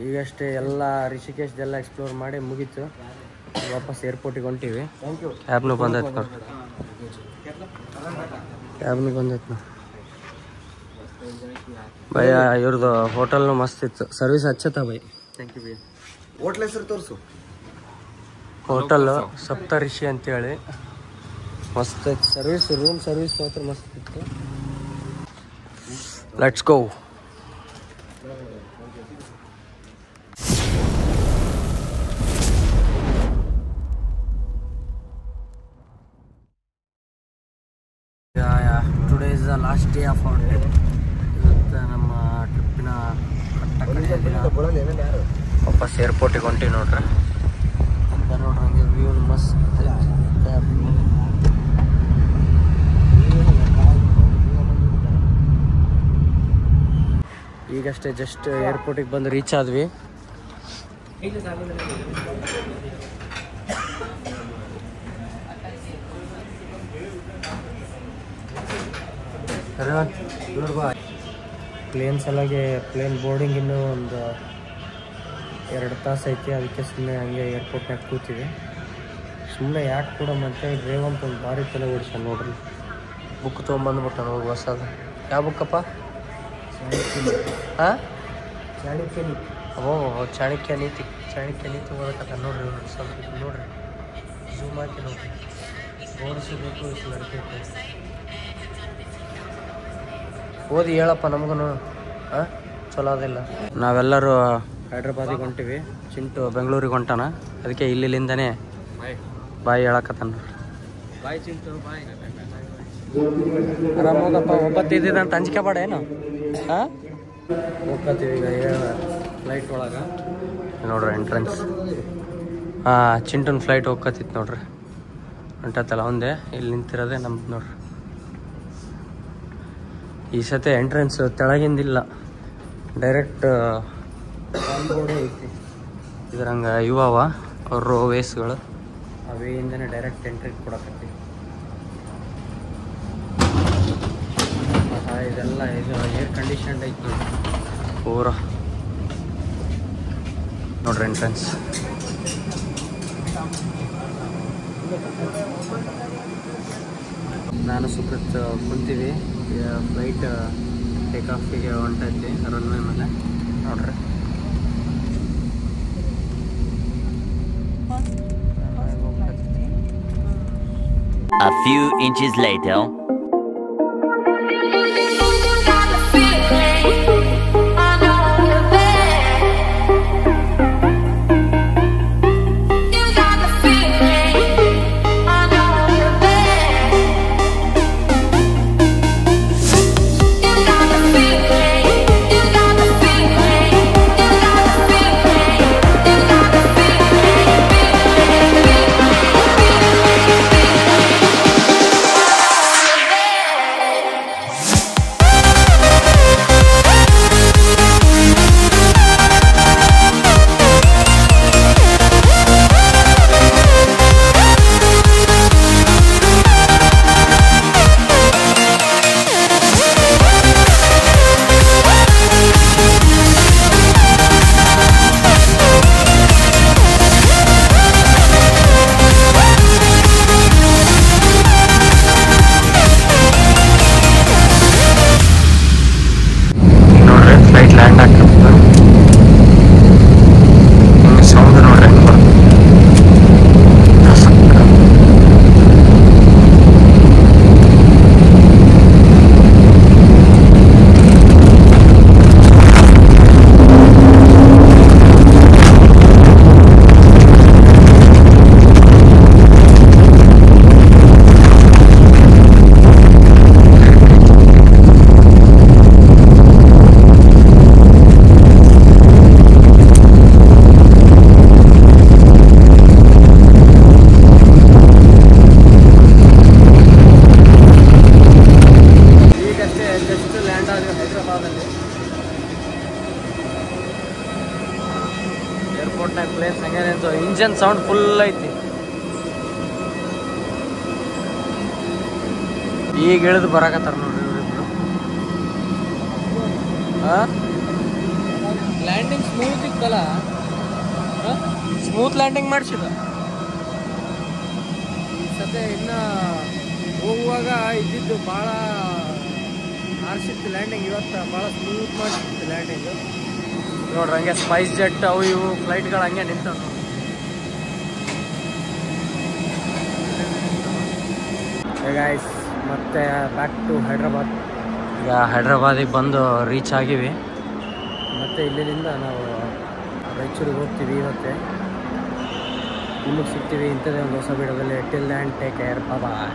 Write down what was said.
ಈಗಷ್ಟೇ ಎಲ್ಲ ರಿಷಿಕೇಶ್ದೆಲ್ಲ ಎಕ್ಸ್ಪ್ಲೋರ್ ಮಾಡಿ ಮುಗೀತು. ವಾಪಸ್ ಏರ್ಪೋರ್ಟಿಗೆ ಹೊಂಟೀವಿ. ಕ್ಯಾಬ್ನು ಬಂದೈತೆ ನೋಡಿ, ಕ್ಯಾಬ್ನು ಬಂದೈತೆ ನೋಡಿ ಭಯ. ಇವ್ರದ್ದು ಹೋಟೆಲ್ನು ಮಸ್ತ್ ಇತ್ತು, ಸರ್ವಿಸ್ ಹಚ್ಚತ್ತ ಭಯ. ಥ್ಯಾಂಕ್ ಯು ಭಯ. ಹೋಟ್ಲ್ ಹೆಸರು ತೋರಿಸು. ಹೋಟೆಲ್ ಸಪ್ತರಿಷಿ ಅಂತೇಳಿ ಮಸ್ತ್ ಐತಿ ಸರ್ವಿಸ್. ರೂಮ್ ಸರ್ವಿಸ್ ಮಾತ್ರ ಮಸ್ತ್ ಇತ್ತು. Let's go. Today is the last day of our trip. ಇವತ್ತು ನಮ್ಮ ಟ್ರಿಪ್ಪಿನ ವಾಪಸ್ ಏರ್ಪೋರ್ಟಿಗೆ ಹೊಂಟಿವಿ ನೋಡ್ರಿ. ನೋಡ್ರಿ ಹಂಗೆ ವ್ಯೂ ಮಸ್ತ್. ಈಗಷ್ಟೇ ಜಸ್ಟ್ ಏರ್ಪೋರ್ಟಿಗೆ ಬಂದು ರೀಚ್ ಆದ್ವಿ. ಪ್ಲೇನ್ ಸಲಾಗೆ ಪ್ಲೇನ್ ಬೋರ್ಡಿಂಗ್ ಇನ್ನೂ ಒಂದು 2 ತಾಸು ಐತಿ. ಅದಕ್ಕೆ ಸುಮ್ಮನೆ ಹಂಗೆ ಏರ್ಪೋರ್ಟ್ನಾಗ ಕೂತೀವಿ. ಸುಮ್ಮನೆ ಯಾಕೆ ಕೂಡ ಅಂತೇಳಿ ರೇವಂತ ಒಂದು ಭಾರಿ ತಲೆ ಓಡಿಸ ನೋಡ್ರಿ. ಬುಕ್ ತೊಗೊಂಬಂದ್ಬಿಟ್ಟ ನೋಡಿ ಹೊಸದು. ಯಾವ ಬುಕ್ಕಪ್ಪ? ಹಾಂ, ಚಾಣಕ್ಯ. ಓ ಚಾಣಕ್ಯ ನೀತಿ. ಚಾಣಕ್ಯ ನೀತಿ ಓದಕತ್ತ ನೋಡ್ರಿ. ಸ್ವಲ್ಪ ನೋಡ್ರಿ, ಝೂಮ್ ಹಾಕಿ ನೋಡ್ರಿ. ಓಡಿಸಬೇಕು ನಡೀತೈತೆ. ಓದಿ ಹೇಳಪ್ಪ ನಮಗೂ. ಹಾಂ, ಚಲೋ ಅದಿಲ್ಲ. ನಾವೆಲ್ಲರೂ ಹೈದ್ರಾಬಾದಿಗೆ ಹೊಂಟಿವಿ. ಚಿಂಟು ಬೆಂಗಳೂರಿಗೆ ಹೊಂಟಾನ. ಅದಕ್ಕೆ ಇಲ್ಲಿಂದನೇ ಬಾಯ್ ಹೇಳಕತ್ತಾನ. ಬಾಯ್ ಚಿಂಟು, ಬಾಯ್. ಆರಾಮ ಹೋಗಪ್ಪ. ಒಬ್ಬತ್ತಿದ್ದ ಅಂತ ಅಂಜಿಕೆ ಬೇಡ ಏನು? ಹಾಂ, ಹೋಗ್ತೀವಿ ಈಗ ಫ್ಲೈಟ್ ಒಳಗೆ. ನೋಡ್ರಿ ಎಂಟ್ರೆನ್ಸ್. ಹಾಂ, ಚಿಂಟುನ ಫ್ಲೈಟ್ ಹೋಗ್ಕತ್ತಿತ್ತು ನೋಡ್ರಿ. ಹೊಂಟತ್ತಲ್ಲ ಒಂದೇ. ಇಲ್ಲಿ ನಿಂತಿರೋದೇ ನಮ್ದು ನೋಡ್ರಿ. ಈ ಸತಿ ಎಂಟ್ರೆನ್ಸ್ ತೆಳಗಿಂದಿಲ್ಲ, ಡೈರೆಕ್ಟ್ ಬೋರ್ಡೇ ಐತಿ. ಇದ್ರಂಗೆ ಇವಾವ ಅವ್ರ ವೇಸ್ಗಳು ಅವೇಯಿಂದನೇ ಡೈರೆಕ್ಟ್ ಎಂಟ್ರಿ ಕೊಡಕತ್ತಿ. ಇದೆಲ್ಲ ಇದು ಏರ್ ಕಂಡೀಷನ್ ಐತಿ ಪೂರ ನೋಡ್ರಿ ಎಂಟ್ರೆನ್ಸ್. ನಾನು ಸುಕೃತ್ ಕುಂತೀವಿ. ಫ್ಲೈಟ್ ಟೇಕ್ ಆಫಿಗೆ ಹೊಂಟೈತಿ ರನ್ವೇ ಮೇಲೆ ನೋಡ್ರಿ. A few inches later. ಏರ್ಪೋರ್ಟ್ನಾಗ ಪ್ಲೇಸ್ ಹಂಗೇನಿತ್ತು. ಇಂಜನ್ ಸೌಂಡ್ ಫುಲ್ ಐತಿ. ಈಗ ಇಳಿದು ಬರಾಕತ್ತಾರ ನೋಡ್ರಿ ಇವರಿಬ್ರು. ಲ್ಯಾಂಡಿಂಗ್ ಸ್ಮೂತ್ ಇತ್ತಲ್ಲ, ಸ್ಮೂತ್ ಲ್ಯಾಂಡಿಂಗ್ ಮಾಡಿಸಿದ. ಈ ಸದ್ಯ ಇನ್ನು ಹೋಗುವಾಗ ಇದ್ದಿದ್ದು ಭಾಳ ಆರ್ಸಿತ್ತು ಲ್ಯಾಂಡಿಂಗ್. ಇವತ್ತು ಭಾಳ ಸ್ಮೂತ್ ಮಾಡಿಸಿತ್ತು ಲ್ಯಾಂಡಿಂಗು. ನೋಡ್ರಿ ಹಂಗೆ ಸ್ಪೈಸ್ ಜೆಟ್ ಅವು ಇವು ಫ್ಲೈಟ್ಗಳು ಹಂಗೆ ನಿಂತವು. ಗೈಸ್ ಮತ್ತೆ ಬ್ಯಾಕ್ ಟು ಹೈದ್ರಾಬಾದ್. ಈಗ ಹೈದ್ರಾಬಾದಿಗೆ ಬಂದು ರೀಚ್ ಆಗಿವಿ. ಮತ್ತು ಇಲ್ಲಿಂದ ನಾವು ರಾಯಚೂರಿಗೆ ಹೋಗ್ತೀವಿ. ಇವತ್ತೇ ನಿಮಗೆ ಸಿಗ್ತೀವಿ ಇಂಥದ್ದೇ ಒಂದು ಹೊಸ ವಿಡಿಯೋದಲ್ಲಿ. Till and take care, bye.